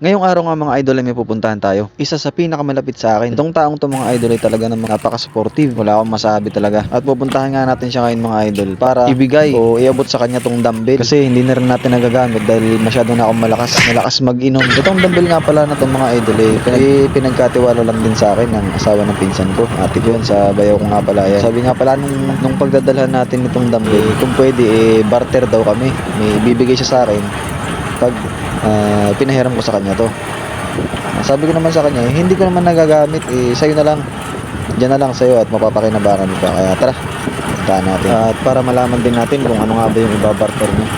Ngayong araw nga mga idol ay may pupuntahan tayo. Isa sa pinakamalapit sa akin. Itong taong to mga idol ay talaga namang napaka-supportive. Wala akong masabi talaga. At pupuntahan nga natin siya ngayon mga idol para ibigay o iabot sa kanya tong dumbbell. Kasi hindi na rin natin nagagamit dahil masyado na akong malakas mag-inom. Itong dumbbell nga pala na itong mga idol pinagkatiwala lang din sa akin ng asawa ng pinsan ko. Ate ko yun sa bayaw ko nga pala. Yan. Sabi nga pala nung pagdadalhan natin itong dumbbell, kung pwede barter daw kami. May bibigay siya sa akin pag pinahiram ko sa kanya to. Sabi ko naman sa kanya, hindi ko naman nagagamit, sa'yo na lang, dyan na lang sa'yo at mapapakinabangan mo pa. Kaya tara, puntahan natin. At para malaman din natin kung ano nga ba yung ibabarter niya.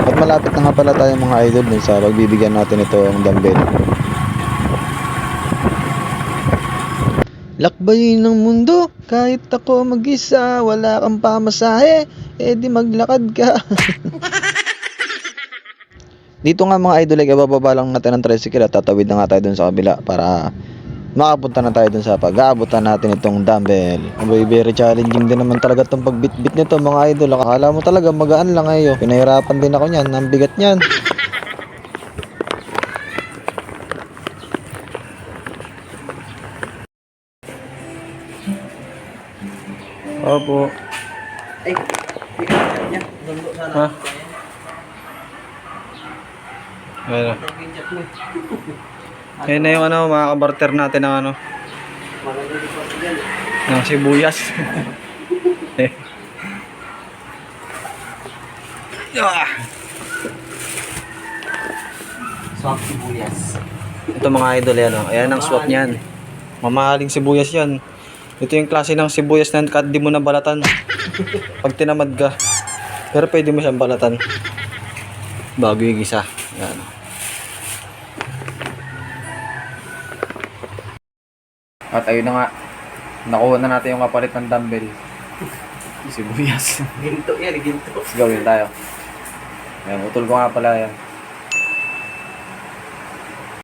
At malapit na nga pala tayo mga idol dun sa pagbibigyan natin ito ang dumbbell. Lakbayin ng mundo, kahit ako mag-isa, wala kang pamasahe, di maglakad ka. Dito nga mga idol, ibababa lang natin ang tricycle at tatawid na nga tayo dun sa kabila para makapunta na tayo dun sa pag-aabutan natin itong dumbbell. Abay, very challenging din naman talaga itong pagbitbit nito mga idol. Akala mo talaga magaan lang ngayon. Pinahirapan din ako niyan, ang bigat niyan. Opo. Ay, hindi ka na niya. Lundo sana. Ha? Ayun. Ayun na yung ano, mga kabarter natin ng ano, Maganda pa yan. ng sibuyas. Swak sibuyas. Ito mga idol yan, oh. Ayan ang swap niyan. Mamahaling sibuyas yan. Ito yung klase ng sibuyas na kahit di mo na balatan. Pag tinamad ka. Pero pwede mo siyang balatan. Bago yung isa. Ayan. At ayun na nga. Nakuha na natin yung kapalit ng dumbbell. Sibuyas. Ginto yan, ginto. Let's gawin tayo. Ayan, utol ko nga pala yan.